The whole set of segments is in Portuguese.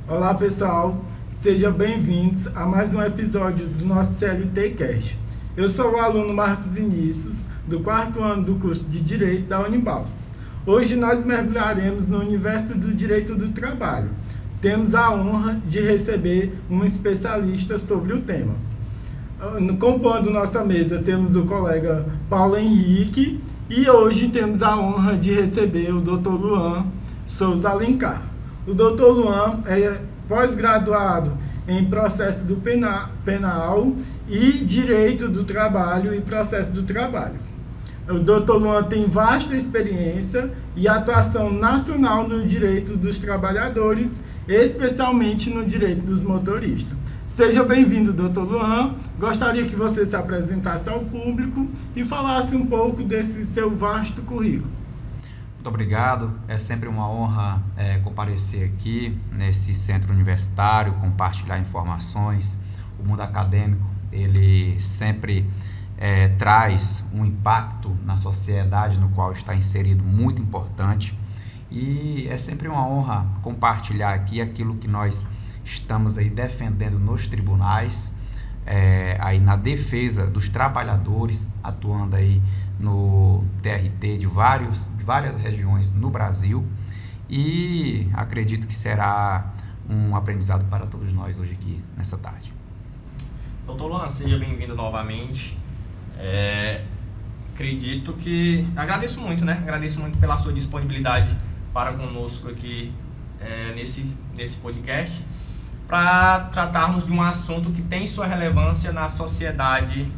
Olá pessoal, sejam bem-vindos a mais um episódio do nosso CLT Cast. Eu sou o aluno Marcos Vinícius, do 4º ano do curso de Direito da Unibals. Hoje nós mergulharemos no universo do direito do trabalho. Temos a honra de receber um especialista sobre o tema. Compondo nossa mesa temos o colega Paulo Henrique e hoje temos a honra de receber o Dr. Luan Souza Alencar. O Dr. Luan é pós-graduado em processo do penal e direito do trabalho e processo do trabalho. O Dr. Luan tem vasta experiência e atuação nacional no direito dos trabalhadores, especialmente no direito dos motoristas. Seja bem-vindo, Dr. Luan. Gostaria que você se apresentasse ao público e falasse um pouco desse seu vasto currículo. Muito obrigado, é sempre uma honra comparecer aqui nesse centro universitário, compartilhar informações. O mundo acadêmico, ele sempre traz um impacto na sociedade no qual está inserido muito importante e é sempre uma honra compartilhar aqui aquilo que nós estamos aí defendendo nos tribunais, aí na defesa dos trabalhadores, atuando aí no TRT de várias regiões no Brasil, e acredito que será um aprendizado para todos nós hoje aqui nessa tarde. Doutor Luan, seja bem-vindo novamente. Agradeço muito pela sua disponibilidade para conosco aqui nesse podcast, para tratarmos de um assunto que tem sua relevância na sociedade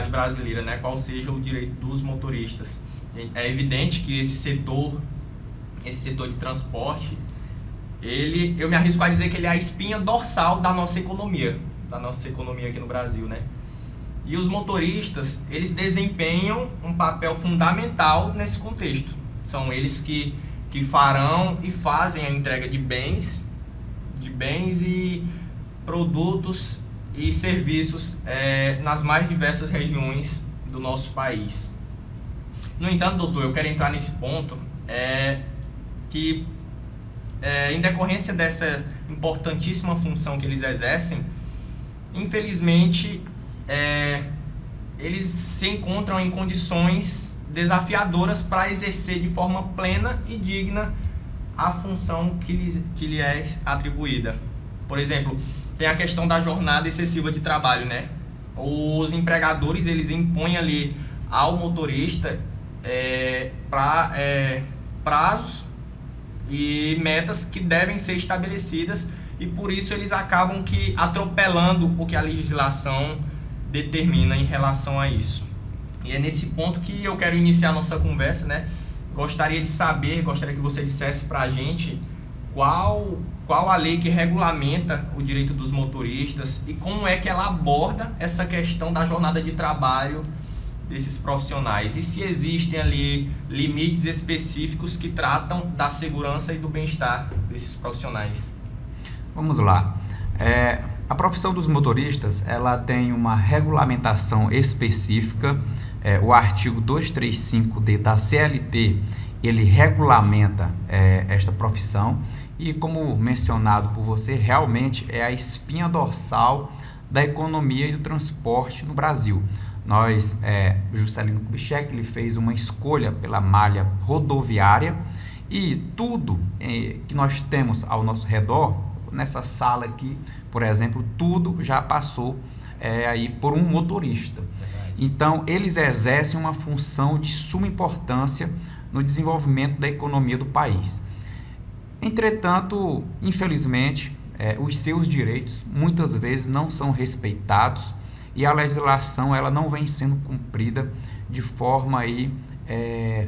brasileira, né? Qual seja o direito dos motoristas. É evidente que esse setor de transporte, eu me arrisco a dizer que ele é a espinha dorsal da nossa economia aqui no Brasil, né? E os motoristas, eles desempenham um papel fundamental nesse contexto. São eles que farão e fazem a entrega de bens e produtos e serviços nas mais diversas regiões do nosso país. No entanto, doutor, eu quero entrar nesse ponto que, em decorrência dessa importantíssima função que eles exercem, infelizmente, eles se encontram em condições desafiadoras para exercer de forma plena e digna a função que lhe é atribuída. Por exemplo, tem a questão da jornada excessiva de trabalho, né? Os empregadores, eles impõem ali ao motorista prazos e metas que devem ser estabelecidas, e por isso eles acabam atropelando o que a legislação determina em relação a isso. E é nesse ponto que eu quero iniciar a nossa conversa, né? Gostaria que você dissesse para a gente qual a lei que regulamenta o direito dos motoristas e como é que ela aborda essa questão da jornada de trabalho desses profissionais, e se existem ali limites específicos que tratam da segurança e do bem-estar desses profissionais. Vamos lá. A profissão dos motoristas, ela tem uma regulamentação específica. O artigo 235D da CLT, ele regulamenta esta profissão, e como mencionado por você, realmente é a espinha dorsal da economia e do transporte no Brasil. Juscelino Kubitschek, ele fez uma escolha pela malha rodoviária, e tudo que nós temos ao nosso redor, nessa sala aqui, por exemplo, tudo já passou aí por um motorista. Então, eles exercem uma função de suma importância no desenvolvimento da economia do país. Entretanto, infelizmente, os seus direitos muitas vezes não são respeitados, e a legislação ela não vem sendo cumprida de forma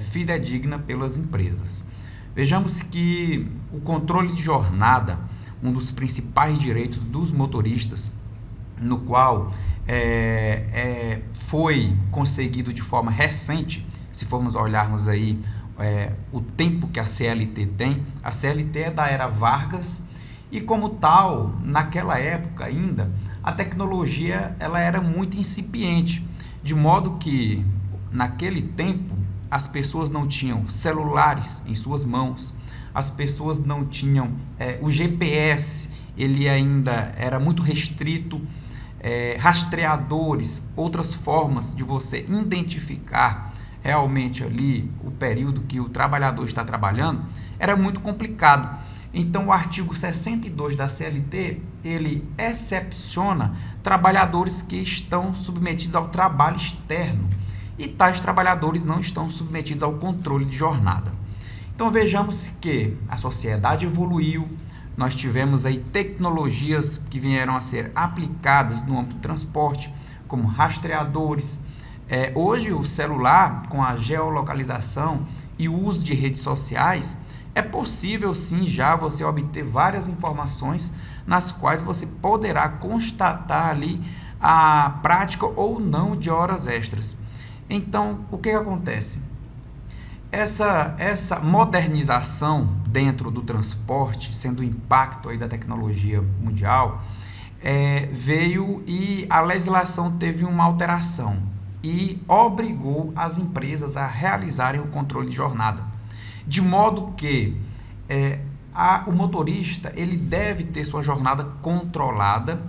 fidedigna pelas empresas. Vejamos que o controle de jornada, um dos principais direitos dos motoristas, no qual foi conseguido de forma recente, se formos olharmos aí o tempo que a CLT tem, a CLT é da era Vargas, e como tal, naquela época ainda, a tecnologia ela era muito incipiente, de modo que naquele tempo as pessoas não tinham celulares em suas mãos, as pessoas não tinham o GPS, ele ainda era muito restrito, rastreadores, outras formas de você identificar realmente ali o período que o trabalhador está trabalhando, era muito complicado. Então, o artigo 62 da CLT, ele excepciona trabalhadores que estão submetidos ao trabalho externo e tais trabalhadores não estão submetidos ao controle de jornada. Então, vejamos que a sociedade evoluiu, nós tivemos aí tecnologias que vieram a ser aplicadas no âmbito do transporte, como rastreadores. Hoje, o celular, com a geolocalização e o uso de redes sociais, é possível sim já você obter várias informações nas quais você poderá constatar ali a prática ou não de horas extras. Então, o que acontece? Essa modernização dentro do transporte, sendo o impacto aí da tecnologia mundial, veio e a legislação teve uma alteração e obrigou as empresas a realizarem o controle de jornada. De modo que o motorista ele deve ter sua jornada controlada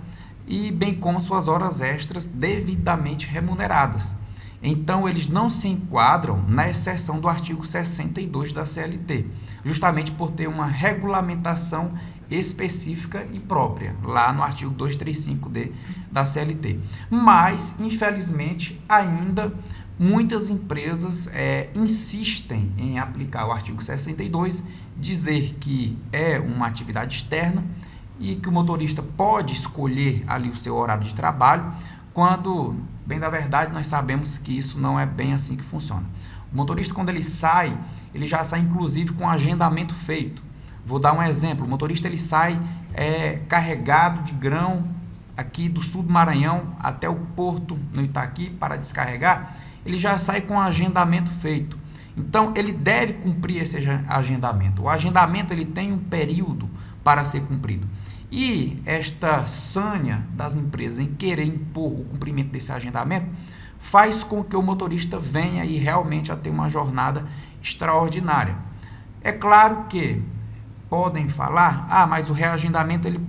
e bem como suas horas extras devidamente remuneradas. Então, eles não se enquadram na exceção do artigo 62 da CLT, justamente por ter uma regulamentação específica e própria, lá no artigo 235D da CLT. Mas, infelizmente, ainda muitas empresas insistem em aplicar o artigo 62, dizer que é uma atividade externa e que o motorista pode escolher ali o seu horário de trabalho, quando, bem da verdade, nós sabemos que isso não é bem assim que funciona. O motorista, quando ele sai, ele já sai inclusive com agendamento feito. Vou dar um exemplo, o motorista ele sai carregado de grão aqui do sul do Maranhão até o porto no Itaqui para descarregar, ele já sai com agendamento feito. Então, ele deve cumprir esse agendamento. O agendamento ele tem um período para ser cumprido. E esta sanha das empresas em querer impor o cumprimento desse agendamento faz com que o motorista venha e realmente a ter uma jornada extraordinária. É claro que podem falar, mas o reagendamento ele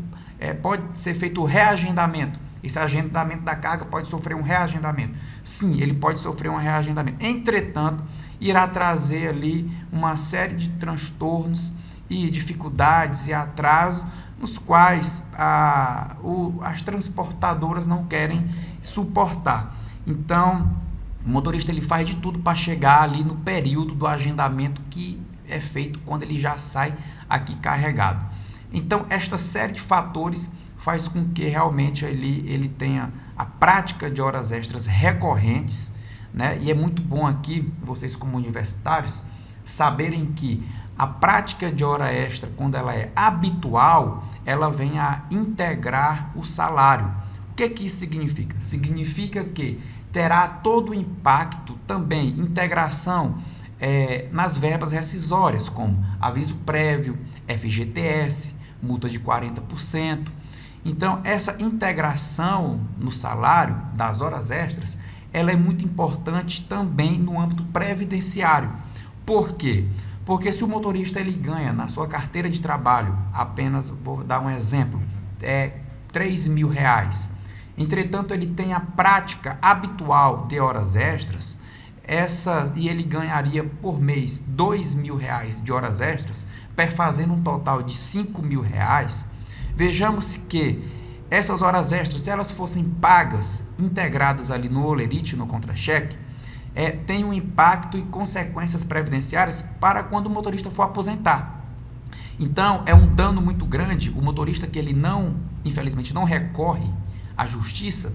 pode ser feito o reagendamento. Esse agendamento da carga pode sofrer um reagendamento. Sim, ele pode sofrer um reagendamento. Entretanto, irá trazer ali uma série de transtornos e dificuldades e atrasos nos quais as transportadoras não querem suportar. Então, o motorista ele faz de tudo para chegar ali no período do agendamento que é feito quando ele já sai aqui carregado. Então, esta série de fatores faz com que realmente ele tenha a prática de horas extras recorrentes, né? E é muito bom aqui, vocês como universitários, saberem que a prática de hora extra, quando ela é habitual, ela vem a integrar o salário. O que isso significa? Significa que terá todo o impacto também, integração nas verbas rescisórias, como aviso prévio, FGTS, multa de 40%. Então, essa integração no salário das horas extras, ela é muito importante também no âmbito previdenciário. Por quê? Porque se o motorista ele ganha na sua carteira de trabalho, apenas, vou dar um exemplo, R$3.000, entretanto ele tem a prática habitual de horas extras, e ele ganharia por mês R$2.000 de horas extras, perfazendo um total de R$5.000, vejamos que essas horas extras, se elas fossem pagas, integradas ali no holerite, no contra-cheque, tem um impacto e consequências previdenciárias para quando o motorista for aposentar. Então, é um dano muito grande o motorista que ele infelizmente não recorre à justiça,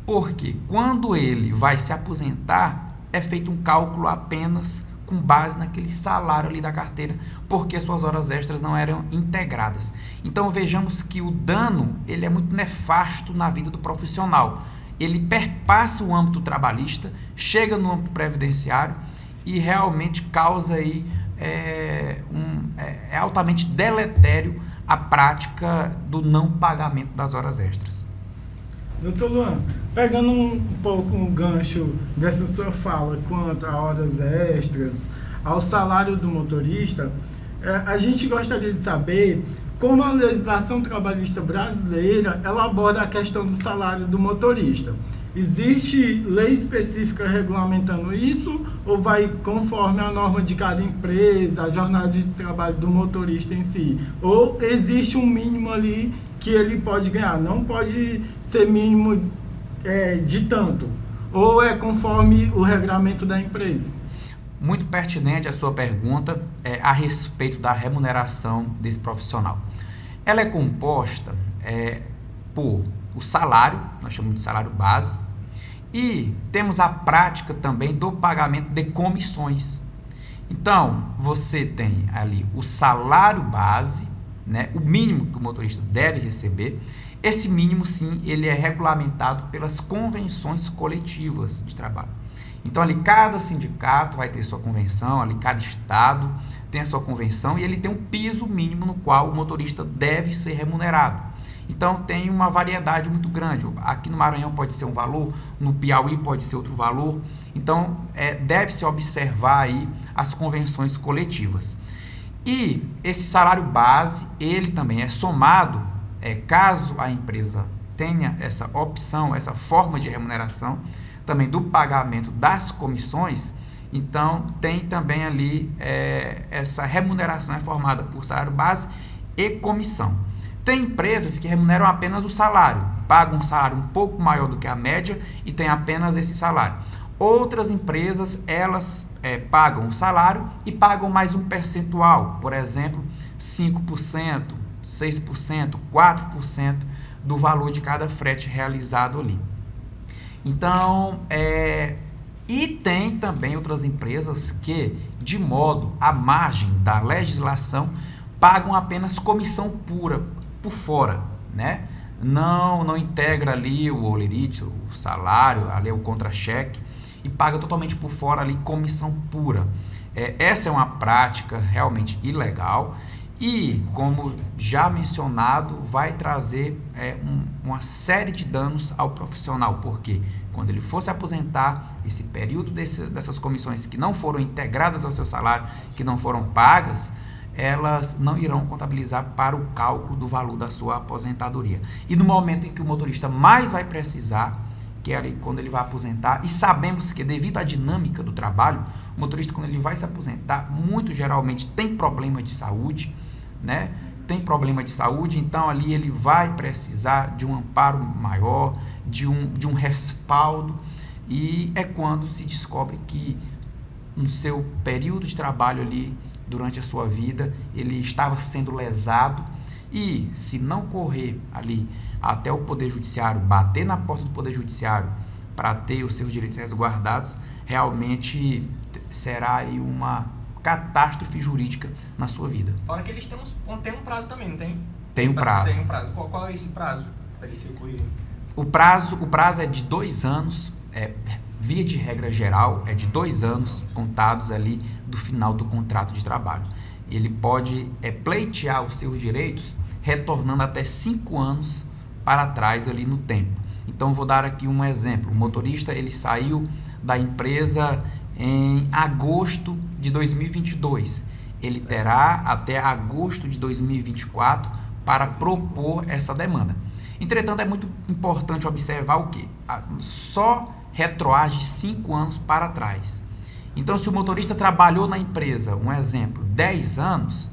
porque quando ele vai se aposentar, é feito um cálculo apenas com base naquele salário ali da carteira, porque suas horas extras não eram integradas. Então, vejamos que o dano ele é muito nefasto na vida do profissional. Ele perpassa o âmbito trabalhista, chega no âmbito previdenciário e realmente causa aí, é altamente deletério a prática do não pagamento das horas extras. Doutor Luan, pegando um pouco um gancho dessa sua fala quanto a horas extras, ao salário do motorista, A gente gostaria de saber como a legislação trabalhista brasileira ela aborda a questão do salário do motorista. Existe lei específica regulamentando isso ou vai conforme a norma de cada empresa, a jornada de trabalho do motorista em si? Ou existe um mínimo ali que ele pode ganhar? Não pode ser mínimo de tanto? Ou é conforme o regulamento da empresa? Muito pertinente a sua pergunta a respeito da remuneração desse profissional. Ela é composta por o salário, nós chamamos de salário base, e temos a prática também do pagamento de comissões. Então, você tem ali o salário base, né, o mínimo que o motorista deve receber. Esse mínimo, sim, ele é regulamentado pelas convenções coletivas de trabalho. Então, ali cada sindicato vai ter sua convenção, ali cada estado tem a sua convenção e ele tem um piso mínimo no qual o motorista deve ser remunerado. Então, tem uma variedade muito grande. Aqui no Maranhão pode ser um valor, no Piauí pode ser outro valor. Então, deve-se observar aí as convenções coletivas. E esse salário base, ele também é somado, caso a empresa tenha essa opção, essa forma de remuneração, também do pagamento das comissões, então tem também ali essa remuneração é formada por salário base e comissão. Tem empresas que remuneram apenas o salário, pagam um salário um pouco maior do que a média e tem apenas esse salário. Outras empresas, elas pagam o salário e pagam mais um percentual, por exemplo, 5%, 6%, 4% do valor de cada frete realizado ali. Então, e tem também outras empresas que, de modo à margem da legislação, pagam apenas comissão pura, por fora, né? Não integra ali o holerite, o salário, ali o contra-cheque, e paga totalmente por fora ali comissão pura. Essa é uma prática realmente ilegal e, como já mencionado, vai trazer uma série de danos ao profissional, porque quando ele for se aposentar, esse período dessas comissões que não foram integradas ao seu salário, que não foram pagas, elas não irão contabilizar para o cálculo do valor da sua aposentadoria. E no momento em que o motorista mais vai precisar, que é ali quando ele vai aposentar, e sabemos que devido à dinâmica do trabalho, o motorista quando ele vai se aposentar, muito geralmente tem problema de saúde, né? Tem problema de saúde, então ali ele vai precisar de um amparo maior, de um respaldo, e é quando se descobre que no seu período de trabalho ali, durante a sua vida, ele estava sendo lesado e se não correr ali até o Poder Judiciário, bater na porta do Poder Judiciário para ter os seus direitos resguardados, realmente será aí uma catástrofe jurídica na sua vida. Fora que eles têm um prazo também, não tem? Tem um prazo. Tem um prazo. Qual é esse prazo para ele ser corrido? O prazo é de 2 anos, via de regra geral, é de 2 anos contados ali do final do contrato de trabalho. Ele pode pleitear os seus direitos retornando até 5 anos para trás ali no tempo. Então, vou dar aqui um exemplo. O motorista, ele saiu da empresa em agosto de 2022. Ele terá até agosto de 2024 para propor essa demanda. Entretanto, é muito importante observar o quê? Só retroage 5 anos para trás. Então, se o motorista trabalhou na empresa, um exemplo, 10 anos,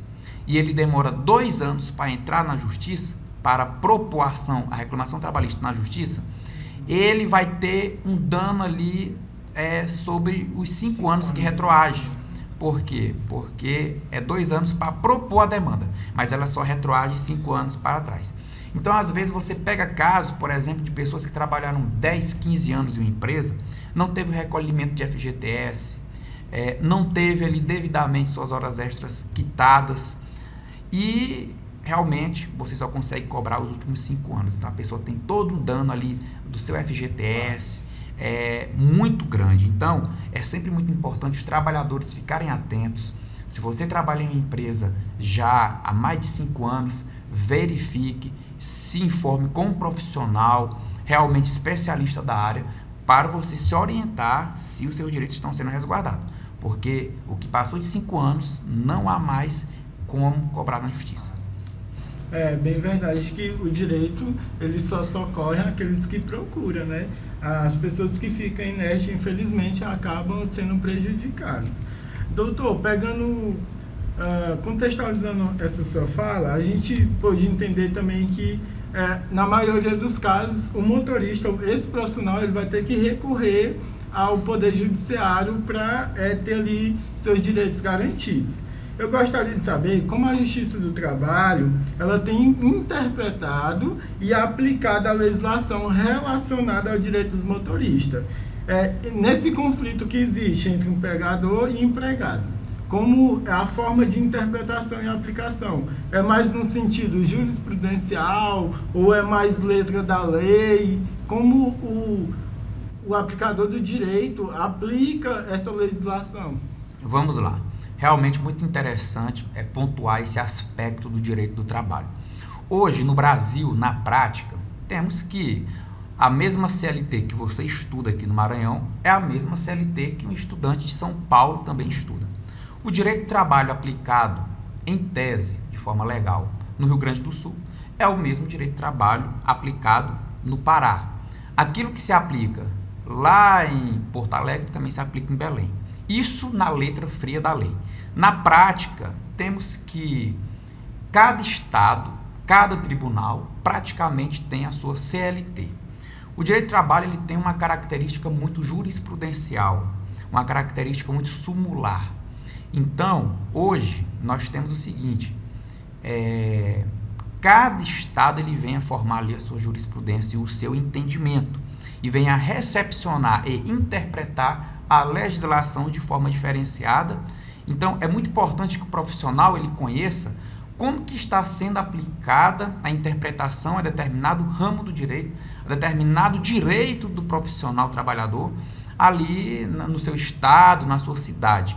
e ele demora 2 anos para entrar na justiça, para propor a reclamação trabalhista na justiça, ele vai ter um dano ali sobre os 5 anos que retroage. Por quê? Porque é 2 anos para propor a demanda, mas ela só retroage 5 anos para trás. Então, às vezes, você pega casos, por exemplo, de pessoas que trabalharam 10, 15 anos em uma empresa, não teve o recolhimento de FGTS, não teve ali devidamente suas horas extras quitadas e realmente você só consegue cobrar os últimos 5 anos. Então, a pessoa tem todo um dano ali do seu FGTS, muito grande. Então, é sempre muito importante os trabalhadores ficarem atentos. Se você trabalha em uma empresa já há mais de 5 anos, verifique, se informe com um profissional realmente especialista da área para você se orientar se os seus direitos estão sendo resguardados. Porque o que passou de 5 anos não há mais como cobrar na justiça. É bem verdade que o direito ele só socorre aqueles que procuram, né? As pessoas que ficam inertes, infelizmente, acabam sendo prejudicadas. Doutor, contextualizando essa sua fala, a gente pode entender também que na maioria dos casos o motorista, esse profissional, ele vai ter que recorrer ao Poder Judiciário para ter ali seus direitos garantidos. Eu gostaria de saber como a Justiça do Trabalho ela tem interpretado e aplicado a legislação relacionada ao direito dos motoristas. Nesse conflito que existe entre empregador e empregado, como a forma de interpretação e aplicação? É mais no sentido jurisprudencial ou é mais letra da lei? Como o aplicador do direito aplica essa legislação? Vamos lá. Realmente muito interessante pontuar esse aspecto do direito do trabalho. Hoje, no Brasil, na prática, temos que a mesma CLT que você estuda aqui no Maranhão é a mesma CLT que um estudante de São Paulo também estuda. O direito do trabalho aplicado, em tese, de forma legal, no Rio Grande do Sul, é o mesmo direito do trabalho aplicado no Pará. Aquilo que se aplica lá em Porto Alegre também se aplica em Belém. Isso na letra fria da lei. Na prática, temos que cada estado, cada tribunal, praticamente tem a sua CLT. O direito do trabalho ele tem uma característica muito jurisprudencial, uma característica muito sumular. Então, hoje, nós temos o seguinte, cada estado ele vem a formar ali a sua jurisprudência e o seu entendimento, e vem a recepcionar e interpretar a legislação de forma diferenciada. Então, é muito importante que o profissional ele conheça como que está sendo aplicada a interpretação a determinado ramo do direito, a determinado direito do profissional trabalhador ali no seu estado, na sua cidade.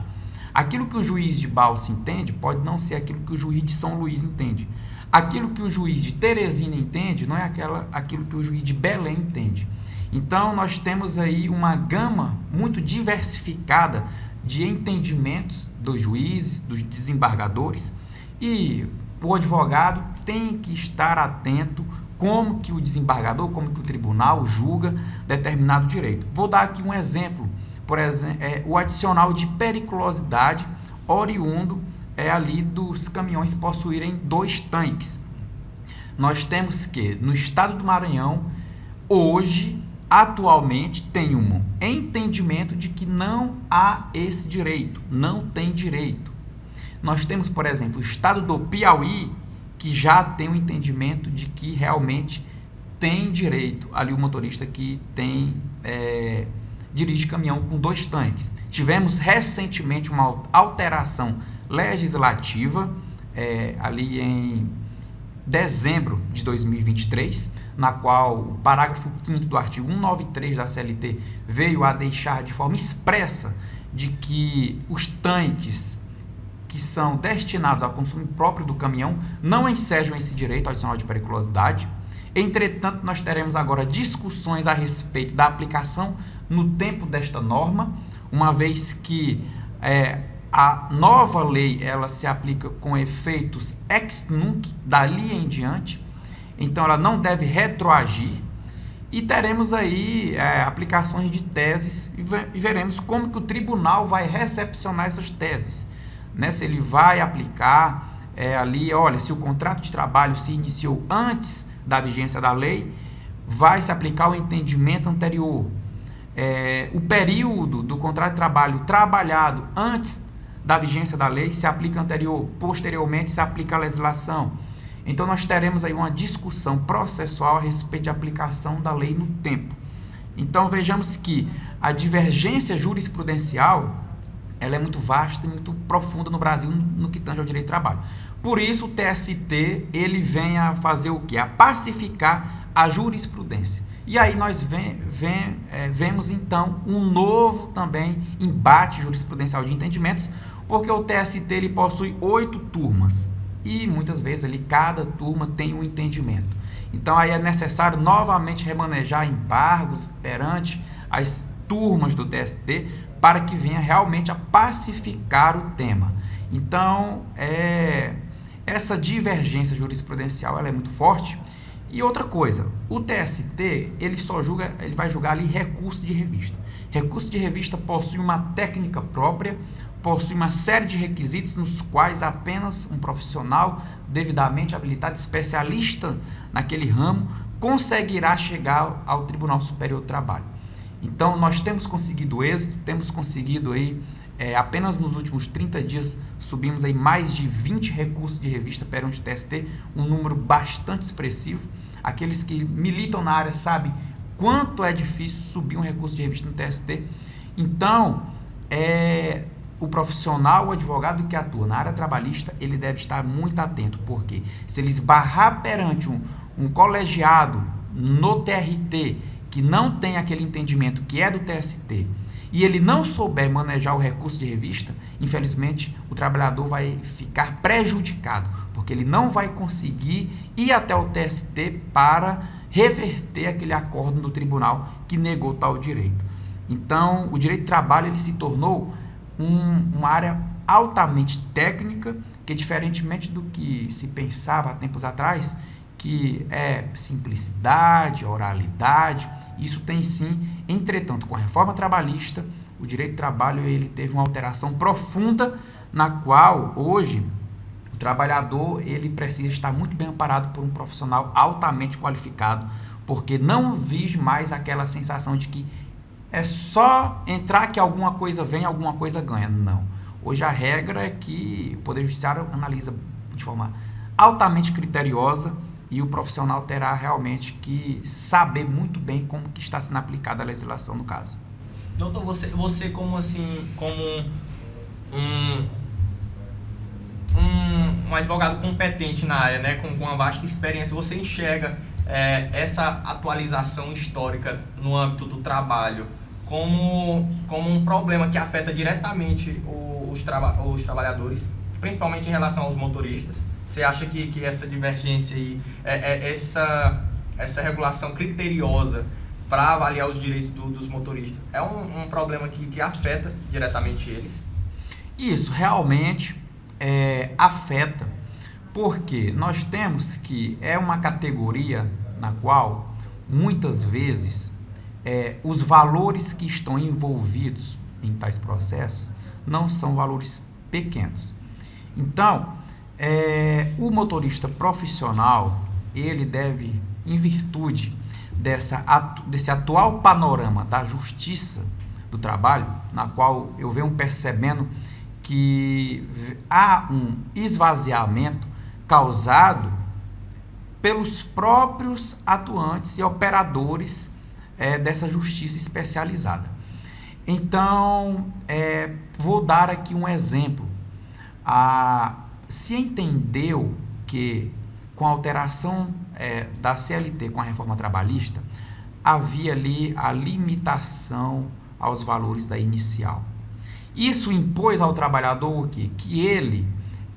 Aquilo que o juiz de Balsas entende pode não ser aquilo que o juiz de São Luís entende. Aquilo que o juiz de Teresina entende não é aquilo que o juiz de Belém entende. Então, nós temos aí uma gama muito diversificada de entendimentos dos juízes, dos desembargadores, e o advogado tem que estar atento como que o desembargador, como que o tribunal julga determinado direito. Vou dar aqui um exemplo, por exemplo, o adicional de periculosidade oriundo ali dos caminhões possuírem 2 tanques. Nós temos que, no estado do Maranhão, hoje, atualmente, tem um entendimento de que não há esse direito, não tem direito. Nós temos, por exemplo, o estado do Piauí, que já tem um entendimento de que realmente tem direito ali o motorista que dirige caminhão com 2 tanques. Tivemos recentemente uma alteração legislativa ali em dezembro de 2023, na qual o parágrafo 5º do artigo 193 da CLT veio a deixar de forma expressa de que os tanques que são destinados ao consumo próprio do caminhão não ensejam esse direito adicional de periculosidade. Entretanto, nós teremos agora discussões a respeito da aplicação no tempo desta norma, uma vez que a nova lei ela se aplica com efeitos ex nunc, dali em diante, então ela não deve retroagir, e teremos aí aplicações de teses e veremos como que o tribunal vai recepcionar essas teses, né? Se ele vai aplicar ali, olha, se o contrato de trabalho se iniciou antes da vigência da lei, vai se aplicar o entendimento anterior. O período do contrato de trabalho trabalhado antes da vigência da lei se aplica anterior, posteriormente se aplica a legislação. Então, nós teremos aí uma discussão processual a respeito de aplicação da lei no tempo. Então, vejamos que a divergência jurisprudencial ela é muito vasta e muito profunda no Brasil no que tange ao direito do trabalho. Por isso, o TST ele vem a fazer o quê? A pacificar a jurisprudência. E aí nós vemos, então, um novo também embate jurisprudencial de entendimentos, porque o TST ele possui 8 turmas e muitas vezes ali cada turma tem um entendimento. Então aí é necessário novamente remanejar embargos perante as turmas do TST para que venha realmente a pacificar o tema. Então, essa divergência jurisprudencial ela é muito forte. E outra coisa, o TST ele vai julgar ali recurso de revista. Recurso de revista possui uma técnica própria, possui uma série de requisitos nos quais apenas um profissional devidamente habilitado, especialista naquele ramo, conseguirá chegar ao Tribunal Superior do Trabalho. Então, nós temos conseguido êxito, temos conseguido aí, apenas nos últimos 30 dias, subimos aí mais de 20 recursos de revista perante o TST, um número bastante expressivo. Aqueles que militam na área sabem quanto é difícil subir um recurso de revista no TST. Então, o profissional, o advogado que atua na área trabalhista, ele deve estar muito atento, porque se ele esbarrar perante um colegiado no TRT que não tem aquele entendimento que é do TST e ele não souber manejar o recurso de revista, infelizmente o trabalhador vai ficar prejudicado, porque ele não vai conseguir ir até o TST para reverter aquele acórdão do tribunal que negou tal direito. Então, o direito do trabalho ele se tornou uma área altamente técnica, que diferentemente do que se pensava há tempos atrás, que é simplicidade, oralidade, isso tem sim. Entretanto, com a reforma trabalhista, o direito do trabalho ele teve uma alteração profunda, na qual hoje o trabalhador ele precisa estar muito bem amparado por um profissional altamente qualificado, porque não vive mais aquela sensação de que é só entrar que alguma coisa vem, alguma coisa ganha. Não. Hoje a regra é que o Poder Judiciário analisa de forma altamente criteriosa e o profissional terá realmente que saber muito bem como que está sendo aplicada a legislação no caso. Doutor, você como assim, como um advogado competente na área, né, com uma vasta experiência, você enxerga essa atualização histórica no âmbito do trabalho como um problema que afeta diretamente os trabalhadores, principalmente em relação aos motoristas? Você acha que essa divergência e essa regulação criteriosa para avaliar os direitos dos motoristas é um problema que afeta diretamente eles? Isso, realmente afeta, porque nós temos que uma categoria na qual muitas vezes os valores que estão envolvidos em tais processos não são valores pequenos. Então, o motorista profissional, ele deve, em virtude desse atual panorama da justiça do trabalho, na qual eu venho percebendo que há um esvaziamento causado pelos próprios atuantes e operadores dessa justiça especializada. Então, vou dar aqui um exemplo. Se entendeu que com a alteração da CLT com a reforma trabalhista, havia ali a limitação aos valores da inicial. Isso impôs ao trabalhador o quê? Que ele,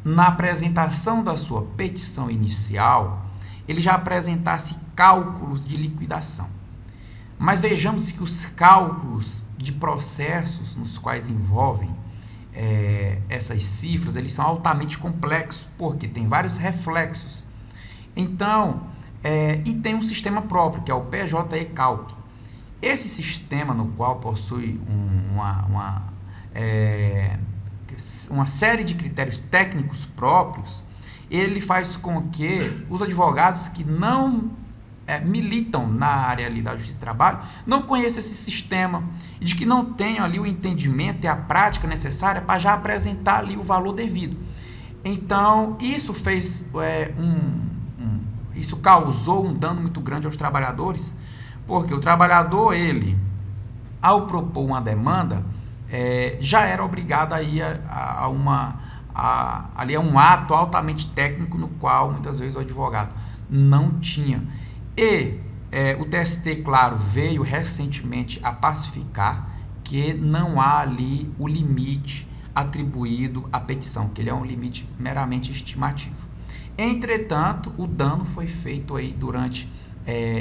na apresentação da sua petição inicial, ele já apresentasse cálculos de liquidação. Mas vejamos que os cálculos de processos nos quais envolvem essas cifras, eles são altamente complexos, porque tem vários reflexos. Então, e tem um sistema próprio, que é o PJE Cálculo. Esse sistema, no qual possui uma série de critérios técnicos próprios, ele faz com que os advogados que não militam na área ali da Justiça do Trabalho não conheçam esse sistema e de que não tenham ali o entendimento e a prática necessária para já apresentar ali o valor devido. Então, isso fez isso causou um dano muito grande aos trabalhadores, porque o trabalhador, ele, ao propor uma demanda, já era obrigado a ir ali a um ato altamente técnico, no qual muitas vezes o advogado não tinha. E o TST, claro, veio recentemente a pacificar que não há ali o limite atribuído à petição, que ele é um limite meramente estimativo. Entretanto, o dano foi feito aí durante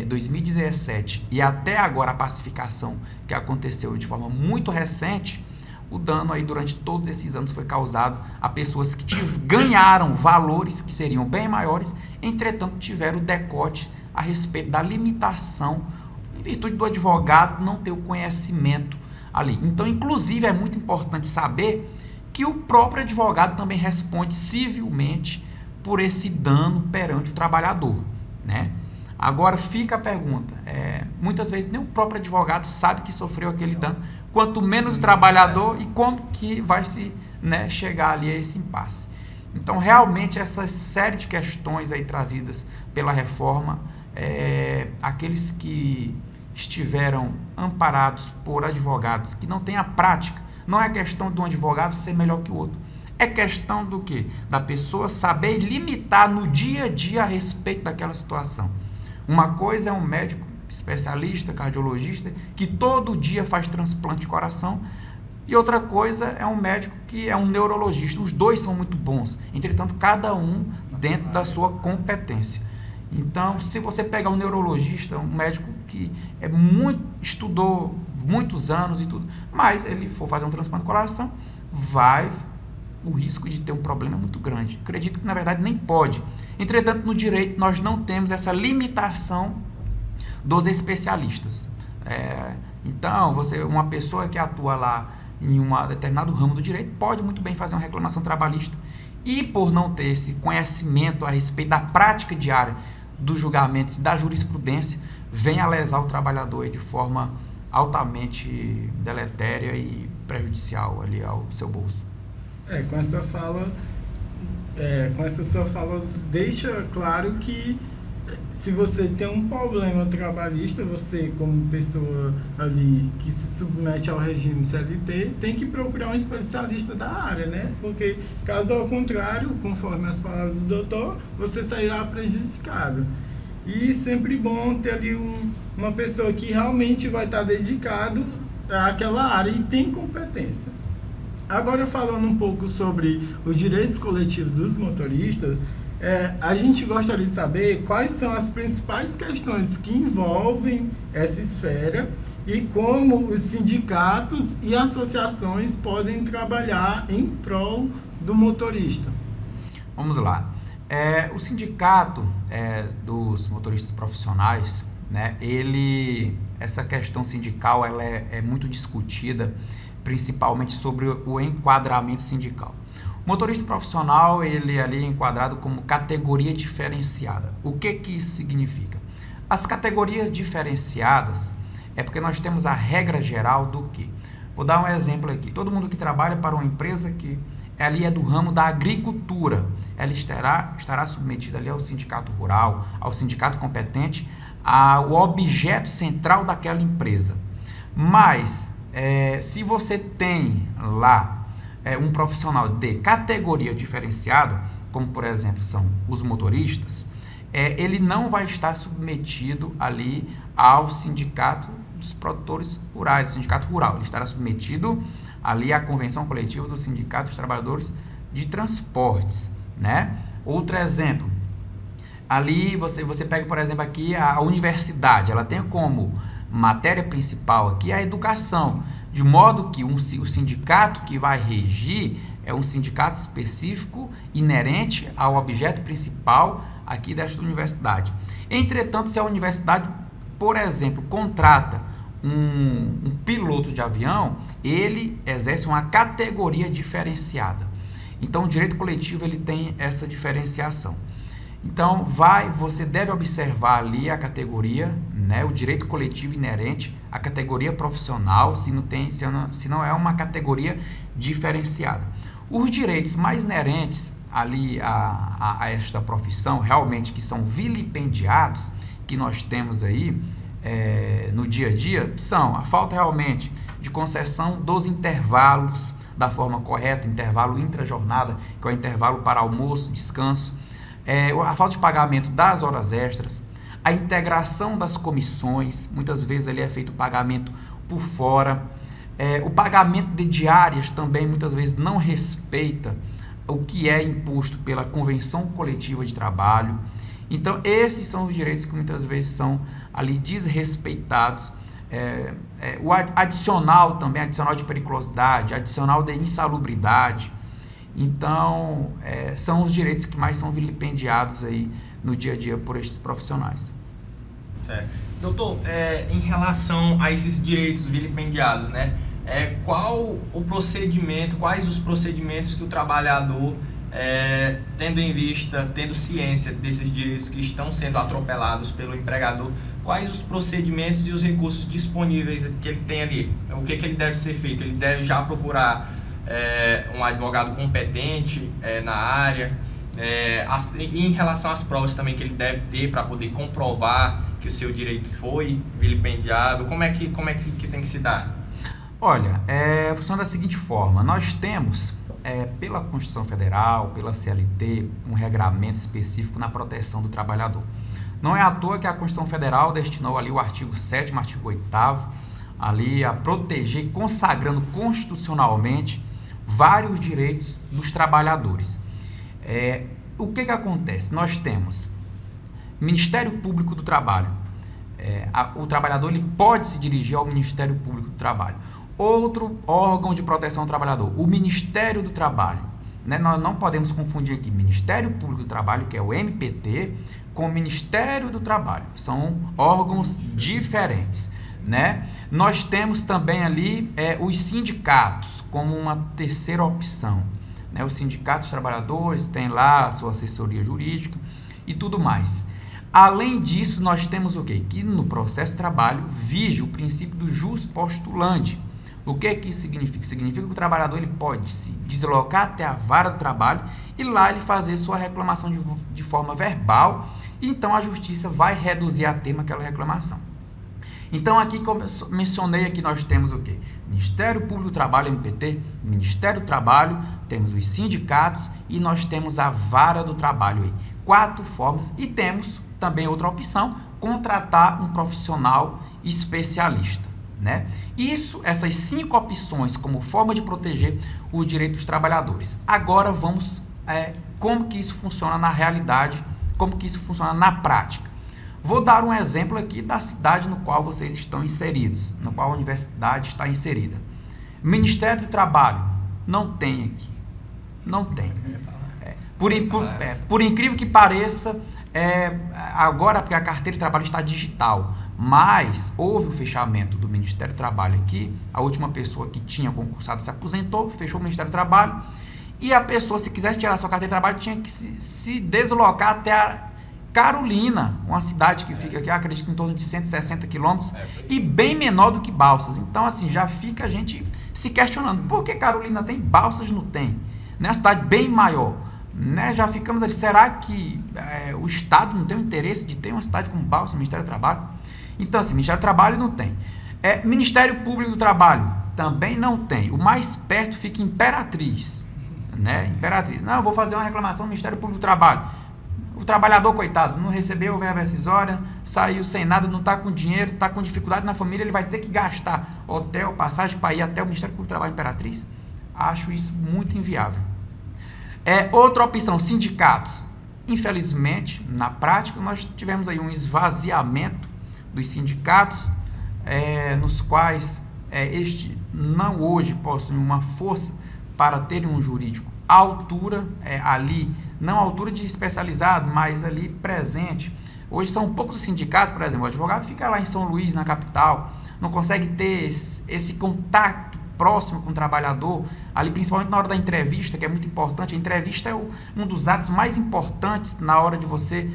2017 e até agora a pacificação que aconteceu de forma muito recente, o dano aí durante todos esses anos foi causado a pessoas que ganharam valores que seriam bem maiores, entretanto tiveram o decote a respeito da limitação, em virtude do advogado não ter o conhecimento ali. Então, inclusive, é muito importante saber que o próprio advogado também responde civilmente por esse dano perante o trabalhador, né? Agora fica a pergunta, muitas vezes nem o próprio advogado sabe que sofreu aquele dano, quanto menos o trabalhador, e como que vai se, né, chegar ali a esse impasse. Então, realmente, essa série de questões aí trazidas pela reforma, aqueles que estiveram amparados por advogados que não têm a prática, não é questão de um advogado ser melhor que o outro, é questão do quê? Da pessoa saber limitar no dia a dia a respeito daquela situação. Uma coisa é um médico especialista, cardiologista, que todo dia faz transplante de coração, e outra coisa é um médico que é um neurologista. Os dois são muito bons, entretanto, cada um dentro da sua competência. Então, se você pegar um neurologista, um médico que estudou muitos anos e tudo, mas ele for fazer um transplante de coração, o risco de ter um problema é muito grande. Acredito que, na verdade, nem pode. Entretanto, no direito, nós não temos essa limitação dos especialistas. Então, uma pessoa que atua lá em um determinado ramo do direito pode muito bem fazer uma reclamação trabalhista e, por não ter esse conhecimento a respeito da prática diária dos julgamentos e da jurisprudência, vem a lesar o trabalhador de forma altamente deletéria e prejudicial ali ao seu bolso. Com essa sua fala, deixa claro que se você tem um problema trabalhista, você como pessoa ali que se submete ao regime CLT, tem que procurar um especialista da área, né? Porque caso ao contrário, conforme as palavras do doutor, você sairá prejudicado. E sempre bom ter ali uma pessoa que realmente vai estar dedicado àquela área e tem competência. Agora, falando um pouco sobre os direitos coletivos dos motoristas, a gente gostaria de saber quais são as principais questões que envolvem essa esfera e como os sindicatos e associações podem trabalhar em prol do motorista. Vamos lá. O sindicato dos motoristas profissionais, né, essa questão sindical ela é muito discutida, principalmente sobre o enquadramento sindical. O motorista profissional, ele ali é enquadrado como categoria diferenciada. O que isso significa? As categorias diferenciadas é porque nós temos a regra geral do quê? Vou dar um exemplo aqui. Todo mundo que trabalha para uma empresa que ali é do ramo da agricultura, ela estará submetida ali ao sindicato rural, ao sindicato competente, ao objeto central daquela empresa. Mas se você tem lá um profissional de categoria diferenciada, como por exemplo são os motoristas, ele não vai estar submetido ali ao sindicato dos produtores rurais, o sindicato rural. Ele estará submetido ali à convenção coletiva do sindicato dos trabalhadores de transportes, né? Outro exemplo, ali você pega, por exemplo, aqui a universidade, ela tem como matéria principal aqui a educação, de modo que o sindicato que vai regir é um sindicato específico inerente ao objeto principal aqui desta universidade. Entretanto, se a universidade, por exemplo, contrata um piloto de avião, ele exerce uma categoria diferenciada. Então, o direito coletivo ele tem essa diferenciação. Então, você deve observar ali a categoria, né, o direito coletivo inerente, a categoria profissional, se não é uma categoria diferenciada. Os direitos mais inerentes ali a esta profissão, realmente que são vilipendiados, que nós temos aí no dia a dia, são a falta realmente de concessão dos intervalos da forma correta, intervalo intrajornada, que é o intervalo para almoço, descanso, a falta de pagamento das horas extras, a integração das comissões, muitas vezes ali é feito o pagamento por fora, o pagamento de diárias também muitas vezes não respeita o que é imposto pela convenção coletiva de trabalho. Então esses são os direitos que muitas vezes são ali desrespeitados o adicional também, adicional de periculosidade, adicional de insalubridade. Então, são os direitos que mais são vilipendiados aí no dia a dia por estes profissionais. Certo. Doutor, em relação a esses direitos vilipendiados, né? Qual o procedimento, quais os procedimentos que o trabalhador, tendo em vista, tendo ciência desses direitos que estão sendo atropelados pelo empregador, quais os procedimentos e os recursos disponíveis que ele tem ali? O que ele deve ser feito? Ele deve já procurar um advogado competente na área? Em relação às provas também que ele deve ter para poder comprovar que o seu direito foi vilipendiado, como é que tem que se dar? Olha, funciona da seguinte forma: nós temos, pela Constituição Federal, pela CLT, um regramento específico na proteção do trabalhador. Não é à toa que a Constituição Federal destinou ali o artigo 7º, artigo 8º, ali a proteger, consagrando constitucionalmente vários direitos dos trabalhadores. O que acontece? Nós temos Ministério Público do Trabalho. O trabalhador ele pode se dirigir ao Ministério Público do Trabalho. Outro órgão de proteção ao trabalhador, o Ministério do Trabalho. Né? Nós não podemos confundir aqui Ministério Público do Trabalho, que é o MPT, com o Ministério do Trabalho. São órgãos diferentes. Né? Nós temos também ali os sindicatos como uma terceira opção. Né? Os sindicatos trabalhadores têm lá a sua assessoria jurídica e tudo mais. Além disso, nós temos o quê? Que no processo de trabalho vige o princípio do jus postulandi. O que isso significa? Significa que o trabalhador ele pode se deslocar até a vara do trabalho e lá ele fazer sua reclamação de forma verbal, e então a justiça vai reduzir a termo aquela reclamação. Então aqui, como eu mencionei, aqui nós temos o quê? Ministério Público do Trabalho, MPT, Ministério do Trabalho, temos os sindicatos e nós temos a vara do trabalho aí. 4 formas, e temos também outra opção, contratar um profissional especialista. Né? Essas 5 opções como forma de proteger o direito dos trabalhadores. Agora vamos como que isso funciona na realidade, como que isso funciona na prática. Vou dar um exemplo aqui da cidade no qual vocês estão inseridos, no qual a universidade está inserida. Ministério do Trabalho, não tem aqui. Não tem. Por incrível que pareça, agora porque a carteira de trabalho está digital, mas houve o fechamento do Ministério do Trabalho aqui, a última pessoa que tinha concursado se aposentou, fechou o Ministério do Trabalho, e a pessoa, se quisesse tirar sua carteira de trabalho, tinha que se deslocar até a Carolina, uma cidade que fica aqui, acredito, em torno de 160 quilômetros, e bem menor do que Balsas. Então, assim, já fica a gente se questionando, por que Carolina tem, Balsas não tem? Né? Uma cidade bem maior. Né? Já ficamos ali, será que o Estado não tem o interesse de ter uma cidade como Balsas, Ministério do Trabalho? Então, assim, Ministério do Trabalho não tem. Ministério Público do Trabalho também não tem. O mais perto fica em Imperatriz. Né? Imperatriz. Não, eu vou fazer uma reclamação no Ministério Público do Trabalho. O trabalhador, coitado, não recebeu verba rescisória, saiu sem nada, não está com dinheiro, está com dificuldade na família, ele vai ter que gastar hotel, passagem para ir até o Ministério Público do Trabalho Imperatriz. Acho isso muito inviável. Outra opção, sindicatos. Infelizmente, na prática, nós tivemos aí um esvaziamento dos sindicatos, nos quais este não hoje possuem uma força para terem um jurídico à altura, ali, não à altura de especializado, mas ali presente. Hoje são poucos os sindicatos, por exemplo, o advogado fica lá em São Luís, na capital, não consegue ter esse contato próximo com o trabalhador, ali principalmente na hora da entrevista, que é muito importante. A entrevista é um dos atos mais importantes na hora de você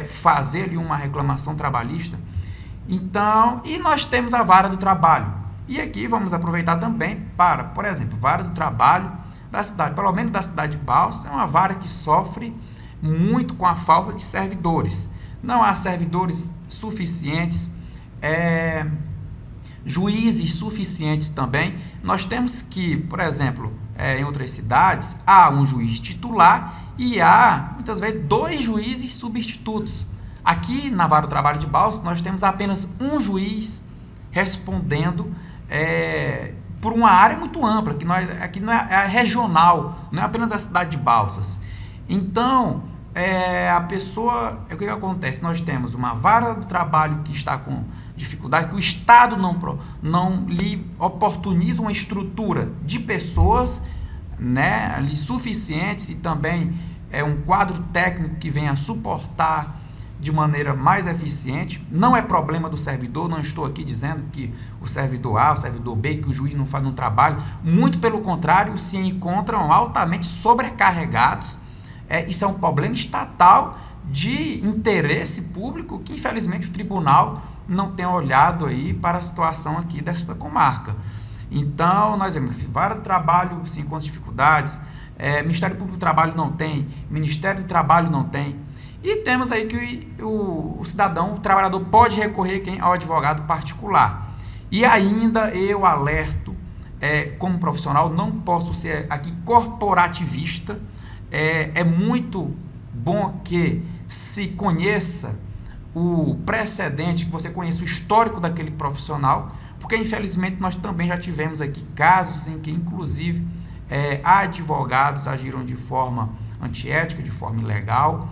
fazer ali uma reclamação trabalhista. Então, e nós temos a vara do trabalho. E aqui vamos aproveitar também para, por exemplo, vara do trabalho da cidade, pelo menos da cidade de Balsas, é uma vara que sofre muito com a falta de servidores. Não há servidores suficientes, juízes suficientes também. Nós temos que, por exemplo, em outras cidades, há um juiz titular e há, muitas vezes, 2 juízes substitutos. Aqui na vara do trabalho de Balsas, nós temos apenas um juiz respondendo por uma área muito ampla, que aqui não é regional, não é apenas a cidade de Balsas. Então, a pessoa, o que acontece? Nós temos uma vara do trabalho que está com dificuldade, que o Estado não lhe oportuniza uma estrutura de pessoas, né, ali suficientes, e também um quadro técnico que venha suportar de maneira mais eficiente. Não é problema do servidor, não estou aqui dizendo que o servidor A, o servidor B, que o juiz não faz um trabalho, muito pelo contrário, se encontram altamente sobrecarregados. Isso é um problema estatal de interesse público que, infelizmente, o tribunal não tem olhado aí para a situação aqui desta comarca. Então, nós vemos que vários trabalhos se encontram dificuldades, Ministério Público do Trabalho não tem, Ministério do Trabalho não tem, e temos aí que o cidadão, o trabalhador, pode recorrer ao advogado particular. E ainda eu alerto, como profissional, não posso ser aqui corporativista. É muito bom que se conheça o precedente, que você conheça o histórico daquele profissional, porque infelizmente nós também já tivemos aqui casos em que inclusive advogados agiram de forma antiética, de forma ilegal,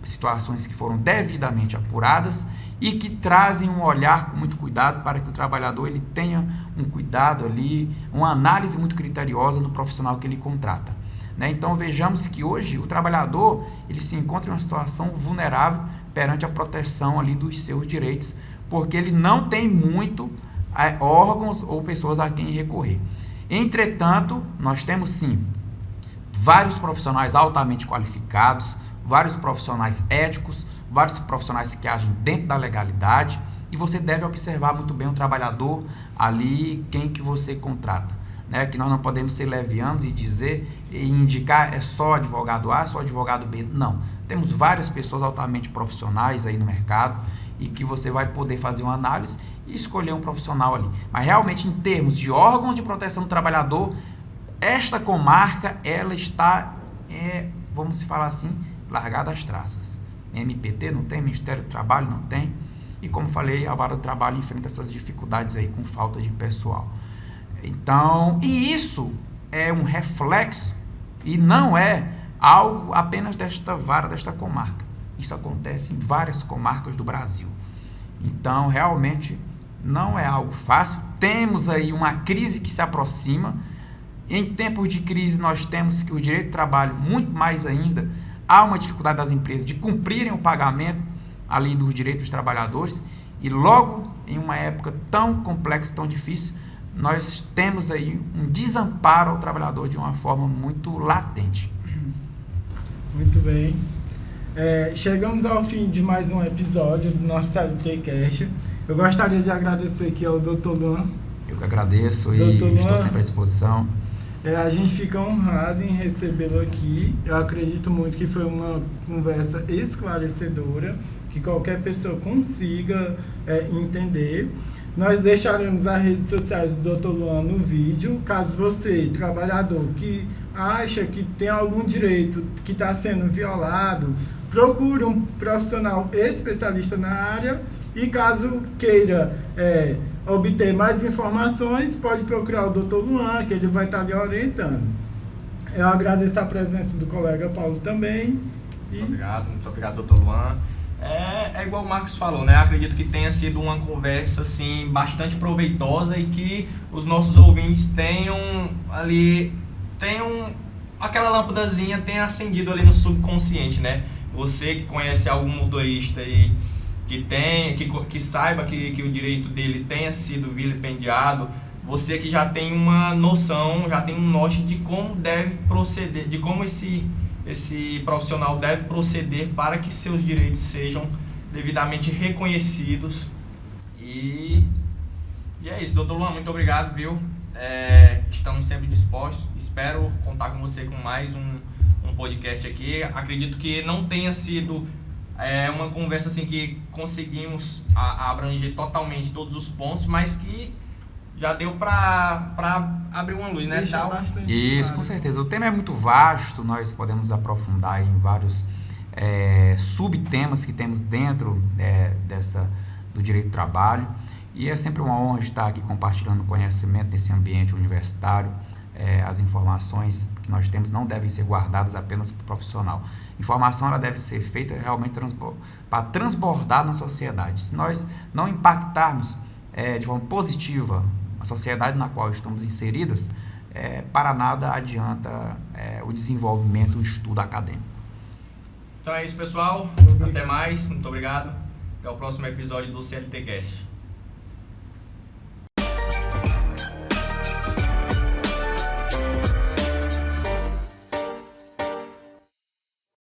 situações que foram devidamente apuradas e que trazem um olhar com muito cuidado para que o trabalhador ele tenha um cuidado ali, uma análise muito criteriosa do profissional que ele contrata. Então vejamos que hoje o trabalhador ele se encontra em uma situação vulnerável perante a proteção ali dos seus direitos, porque ele não tem muito órgãos ou pessoas a quem recorrer. Entretanto, nós temos sim vários profissionais altamente qualificados, vários profissionais éticos, vários profissionais que agem dentro da legalidade, e você deve observar muito bem o trabalhador ali, quem que você contrata. Que nós não podemos ser levianos e dizer e indicar é só advogado A, só advogado B. Não, temos várias pessoas altamente profissionais aí no mercado e que você vai poder fazer uma análise e escolher um profissional ali. Mas realmente em termos de órgãos de proteção do trabalhador, esta comarca ela está, vamos falar assim, largada às traças. MPT não tem, Ministério do Trabalho não tem, e como falei, a vara do trabalho enfrenta essas dificuldades aí com falta de pessoal. Então, e isso é um reflexo e não é algo apenas desta vara, desta comarca. Isso acontece em várias comarcas do Brasil. Então, realmente, não é algo fácil. Temos aí uma crise que se aproxima. Em tempos de crise, nós temos que o direito do trabalho, muito mais ainda, há uma dificuldade das empresas de cumprirem o pagamento ali dos direitos dos trabalhadores. E logo, em uma época tão complexa, tão difícil, nós temos aí um desamparo ao trabalhador de uma forma muito latente. Muito bem. Chegamos ao fim de mais um episódio do nosso CLT Cast. Eu gostaria de agradecer aqui ao Dr. Luan. Eu que agradeço e estou sempre à disposição. A gente fica honrado em recebê-lo aqui. Eu acredito muito que foi uma conversa esclarecedora, que qualquer pessoa consiga entender. Nós deixaremos as redes sociais do Dr. Luan no vídeo. Caso você, trabalhador, que acha que tem algum direito que está sendo violado, procure um profissional especialista na área. E caso queira obter mais informações, pode procurar o Dr. Luan, que ele vai estar lhe orientando. Eu agradeço a presença do colega Paulo também. Muito obrigado, Dr. Luan. É igual o Marcos falou, né? Acredito que tenha sido uma conversa assim, bastante proveitosa e que os nossos ouvintes tenham aquela lâmpadazinha tenha acendido ali no subconsciente, né? Você que conhece algum motorista e que saiba que o direito dele tenha sido vilipendiado, você que já tem uma noção, já tem um norte de como deve proceder, de como esse profissional deve proceder para que seus direitos sejam devidamente reconhecidos. E é isso, Dr. Luan, muito obrigado, viu? Estamos sempre dispostos, espero contar com você com mais um podcast aqui. Acredito que não tenha sido uma conversa assim que conseguimos abranger totalmente todos os pontos, mas que já deu para abrir uma luz, né? Isso, com certeza. O tema é muito vasto, nós podemos aprofundar em vários subtemas que temos dentro do direito do trabalho. E é sempre uma honra estar aqui compartilhando conhecimento nesse ambiente universitário. As informações que nós temos não devem ser guardadas apenas para o profissional. Informação ela deve ser feita realmente para transbordar na sociedade. Se nós não impactarmos de forma positiva a sociedade na qual estamos inseridas, para nada adianta o desenvolvimento, o estudo acadêmico. Então é isso, pessoal. Até mais. Muito obrigado. Até o próximo episódio do CLT Cast.